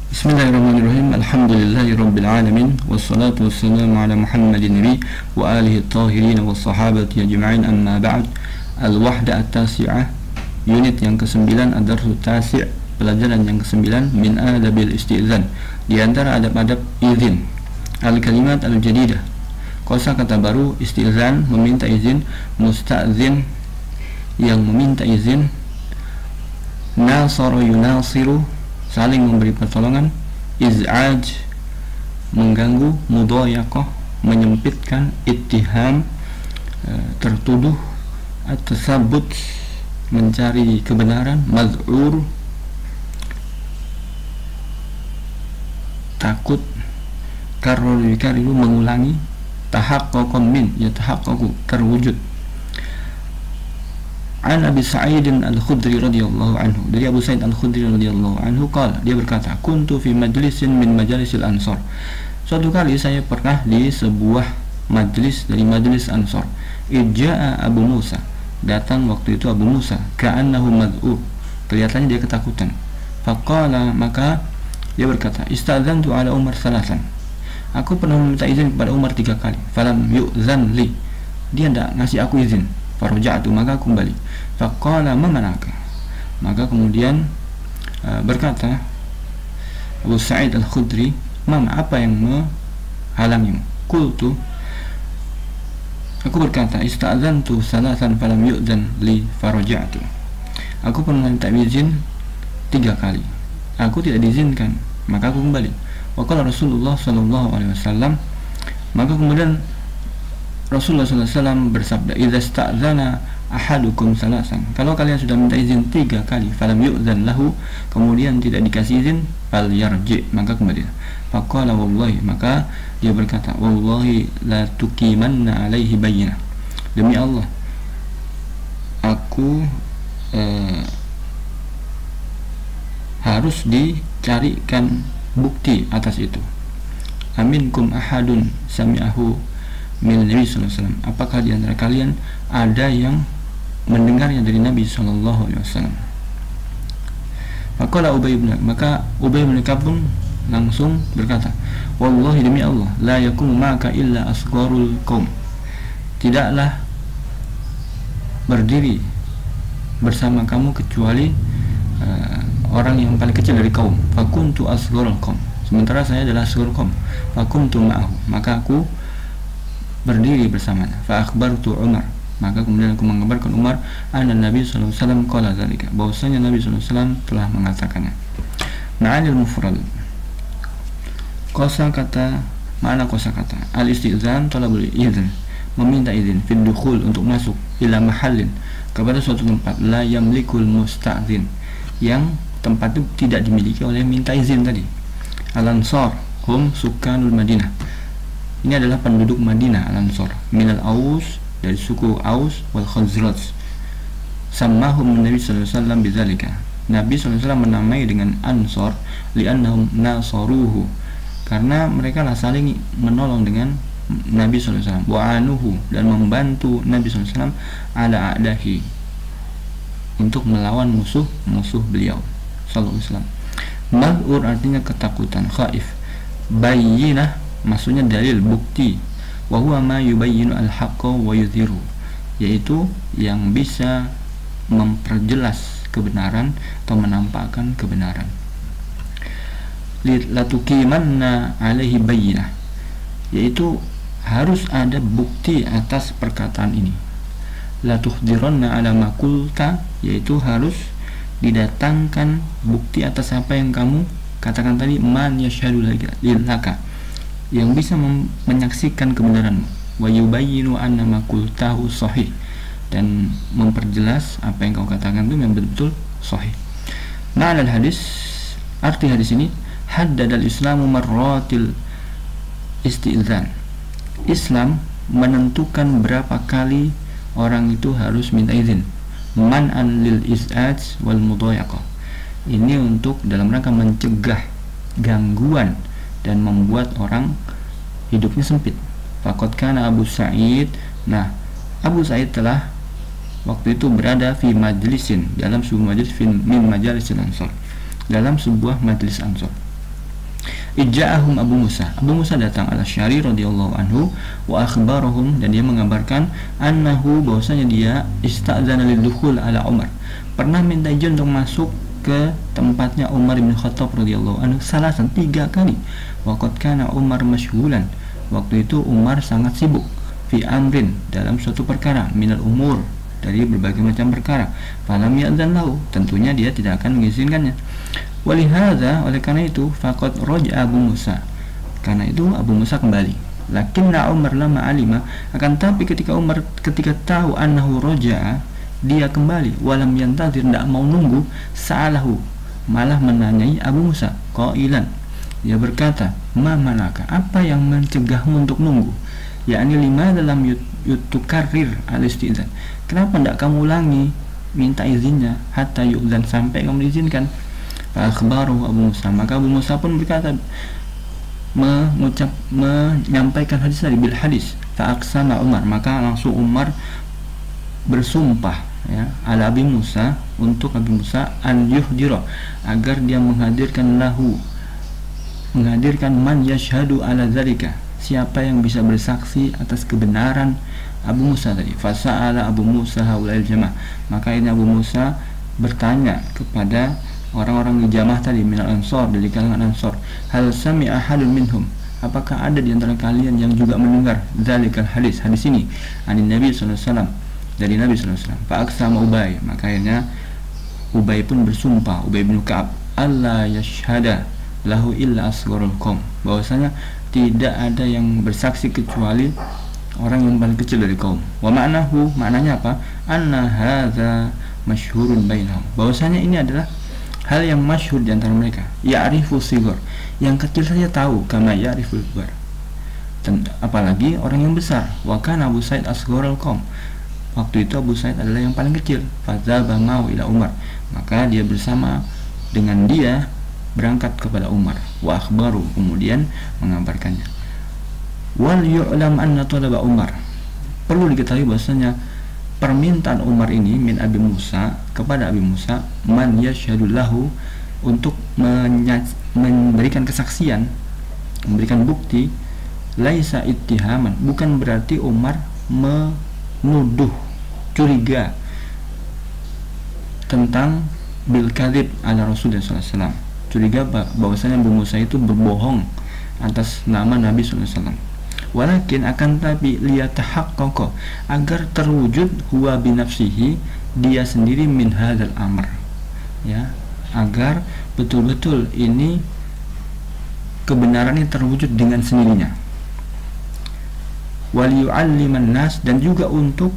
Bismillahirrahmanirrahim. Alhamdulillahirabbil alamin wassalatu wassalamu ala Muhammadin nabi wa alihi at-tahirin was sahabati ajma'in, amma ba'd. Al-wahda at-tasi'ah, unit yang ke-9, ad-darsu at-tasi', pelajaran yang ke-9, min adabil isti'zan, di antara adab-adab izin. Al-kalimat al-jadidah, kosakata baru, isti'zan, meminta izin, musta'zin, yang meminta izin, nasara yunasiru, saling memberi pertolongan, iz'aj, mengganggu, mudhayaqah, menyempitkan, ittiham, tertuduh, at-tasabbut, mencari kebenaran, maz'ur, takut, karru, mengulangi, tahaqqaqan min, yatahaqqaqu, terwujud. An Abi Sa'id Al-Khudri radhiyallahu anhu, dari Abu Sa'id Al-Khudri radhiyallahu anhu qala, dia berkata, kuntu fi majlisin min majalisil ansar. Suatu kali saya pernah di sebuah majlis dari majlis Ansar. Ijja'a Abu Musa, datang waktu itu Abu Musa, ka'annahu mad'u, kelihatannya dia ketakutan. Faqala, maka dia berkata, istadzantu ala Umar salasan, aku pernah meminta izin kepada Umar 3 kali. Falam yu'zan li, dia tidak ngasih aku izin. Faraja'tu, maka aku kembali. Faqala ma manaka, maka kemudian berkata Abu Sa'id Al-Khudri, "Mama, apa yang menghalangimu?" Qultu, aku berkata, ista'dzantu salasan falam yu'zan li faraja'tu, aku pernah minta izin 3 kali, aku tidak diizinkan, maka aku kembali. Wa qala Rasulullah sallallahu alaihi wasallam, maka kemudian Rasulullah SAW bersabda, idza sta'zana ahadukum salasan, kalau kalian sudah minta izin 3 kali, falam yu'zan lahu, kemudian tidak dikasih izin, fal yarji, maka kembali. Faqala wallahi, maka dia berkata, wallahi la tuqimanna alaihi bayyinah, demi Allah aku harus dicarikan bukti atas itu. Aminkum ahadun sami'ahu min Nabi sallallahu alaihi wasallam, apakah di antara kalian ada yang mendengarnya dari Nabi sallallahu alaihi wasallam? Maka Ubay bin Ka'ab pun langsung berkata, wallahi, demi Allah, la yakum maka illa asgharul qaum, tidaklah berdiri bersama kamu kecuali orang yang paling kecil dari kaum. Fakuntu asgharul qaum, sementara saya adalah asgharul qaum. Fakuntu ma'ahu, maka aku berdiri bersamanya. Fa akhbartu Umar, maka kemudian aku mengabarkan Umar, anna Nabi sallallahu alaihi wasallam qala dzalika, bahwasanya Nabi sallallahu alaihi wasallam telah mengatakannya. Ma'anil mufrad, kosakata, makna kosakata, al-istizan talabul izin, meminta izin, fil dukhul, untuk masuk, ila mahallin, kepada suatu tempat, la yamlikul musta'zin, yang tempat itu tidak dimiliki oleh minta izin tadi. Al-Ansar hum sukanul Madinah, ini adalah penduduk Madinah. Al-Ansar minal Aus, dari suku Aus, wal Khazraj. Sammahum Nabi sallallahu alaihi wasallam bidzalika, Nabi sallallahu alaihi wasallam menamai dengan Ansar, li'annahum nasaruhu, karena mereka lah saling menolong dengan Nabi sallallahu alaihi wasallam, wa anuhu, dan membantu Nabi sallallahu alaihi wasallam ala a'dahi, untuk melawan musuh beliau sallallahu alaihi wasallam. Maz'ur artinya ketakutan, khaif, bayyinah maksudnya dalil, bukti, wa huwa ma yubayyinu al-haqqa wa yudhiru, yaitu yang bisa memperjelas kebenaran atau menampakkan kebenaran. La tuqimanna alaihi bayyinah, yaitu harus ada bukti atas perkataan ini. La tuhdiranna ala ma qulta, yaitu harus didatangkan bukti atas apa yang kamu katakan tadi, man yashhadu laka, yang bisa menyaksikan kebenaranmu, wa yubayyinu anna ma qultahu sahih, dan memperjelas apa yang kau katakan itu memang betul sahih. Ma'al hadis, arti hadis ini, haddadal islamu marratil isti'zan, Islam menentukan berapa kali orang itu harus minta izin. Man'an lil iz'aj wal mudhayaqah, ini untuk dalam rangka mencegah gangguan dan membuat orang hidupnya sempit. Faqad kana Abu Sa'id, nah Abu Sa'id telah waktu itu berada fi majlisin, dalam sebuah majlis, min majalisil Ansar, dalam sebuah majlis Ansar. Ija'ahum Abu Musa. Abu Musa datang al-Asy'ari radhiyallahu anhu wa akhbarahum, dan dia mengabarkan annahu, bahwasanya dia ista'dzana lidukhul ala Umar, pernah minta izin untuk masuk ke tempatnya Umar bin Khattab radhiyallahu anhu salasan 3 kali. Wa qad kana Umar masyghulan. Waktu itu Umar sangat sibuk fi amrin, dalam suatu perkara, minal umur, dari berbagai macam perkara. Falam ya'dzan lahu, tentunya dia tidak akan mengizinkannya. Walihada, oleh karena itu, faqad raja'a Abu Musa, karena itu Abu Musa kembali. Lakinna Umar lama alima, akan tapi ketika Umar tahu annahu raja'a, dia kembali, walam yantazir, tidak mau nunggu, sa'alahu, malah menanyai Abu Musa, qailan, dia berkata, ma manaka, apa yang mencegahmu untuk nunggu? Yakni lima dalam yutukarir al-istizan, kenapa tidak kamu ulangi minta izinnya, hatta yu'zan, sampai kamu diizinkan. Fa akhbaru Abu Musa, maka Abu Musa pun berkata, menyampaikan hadis tadi, bil hadis. Fa aqsama Umar, maka langsung Umar bersumpah, ya, ala Abi Musa, untuk Abi Musa, an yuhdira, agar dia menghadirkan man yashhadu ala dzalika, siapa yang bisa bersaksi atas kebenaran Abu Musa tadi. Fasa'ala Abu Musa haula'il jamaah, maka ini Abu Musa bertanya kepada orang-orang di jamaah tadi, minal ansor, dari kalangan ansor, hal sami'a ahadun minhum, apakah ada di antara kalian yang juga mendengar dzalikal hadis ini, anin Nabi sallallahu alaihi wasallam, dari Nabi sallallahu alaihi wasallam. Fa aqsama Ubay, maka akhirnya Ubay pun bersumpah, Ubay bin Ka'ab, alla yashhada lahu illa asgharul qaum, bahwasanya tidak ada yang bersaksi kecuali orang yang paling kecil dari kaum. Wa ma'nahu, maknanya apa? Anna hadza masyhurun bainahum, bahwasanya ini adalah hal yang masyhur di antara mereka. Ya'rifu sigar, yang kecil saja tahu, kama ya'riful kibar, apalagi orang yang besar. Wa kana Abu Sa'id asgharul qaum, waktu itu Abu Sa'id adalah yang paling kecil. Fadzaba mau ila Umar, maka dia bersama dengan dia berangkat kepada Umar. Wa akhbaru, kemudian mengabarkannya. Wal yu'lam anna talaba Umar, perlu diketahui bahwasanya permintaan Umar ini min Abi Musa, kepada Abi Musa, man yashhadu lahu, untuk memberikan kesaksian, memberikan bukti, laisa ittihaman, bukan berarti Umar menuduh, curiga tentang bil kadzib ala Rasulullah sallallahu alaihi wasallam, curiga bahwasanya Abu Musa itu berbohong atas nama Nabi sallallahu alaihi wasallam. Walakin, akan tapi, liyatahaqqaqa, agar terwujud huwa binafsihi, dia sendiri, min hadzal amr, ya, agar betul-betul ini kebenarannya terwujud dengan sendirinya. Wal yu'alliman nas, dan juga untuk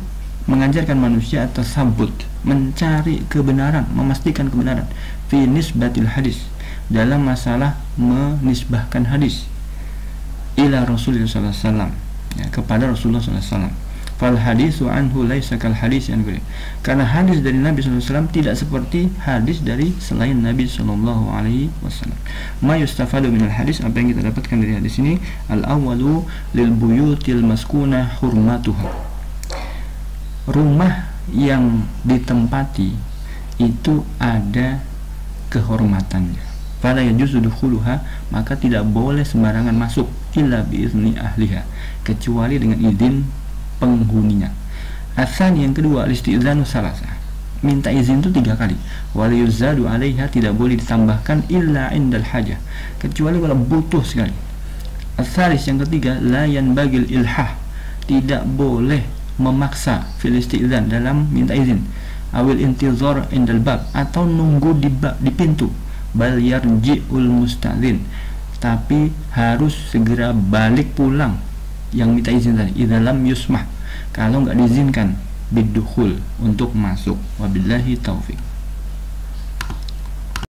mengajarkan manusia atas sabut, mencari kebenaran, memastikan kebenaran, fi nisbatil hadis, dalam masalah menisbahkan hadis, ila Rasulullah sallallahu alaihi wasallam, ya, kepada Rasulullah sallallahu alaihi wasallam. Fal hadisu anhu laisa kal hadis yang ghairi, karena hadis dari Nabi sallallahu alaihi wasallam tidak seperti hadis dari selain Nabi sallallahu alaihi wasallam. Ma yustafadu minal hadis, apa yang kita dapatkan dari hadis ini? Al awwalu lil buyutil maskunah hurmatuha, rumah yang ditempati itu ada kehormatannya. Fala yajuzu dukhuluha, maka tidak boleh sembarangan masuk, illa biizni ahliha, kecuali dengan izin penghuninya. Asani, yang kedua, al-istizanu salasa, minta izin itu 3 kali. Wala yuzadu alaiha, tidak boleh ditambahkan, illa indal hajah, kecuali kalau butuh sekali. Asalis, yang ketiga, la yanbagil ilhah, tidak boleh memaksa fil istizan, dalam minta izin. Awil intizar indal bab, atau nunggu di pintu. Bal yarji'ul musta'dzin, tapi harus segera balik pulang yang minta izin tadi, idza lam yusmah, kalau nggak diizinkan bidukhul, untuk masuk. Wabillahi taufik.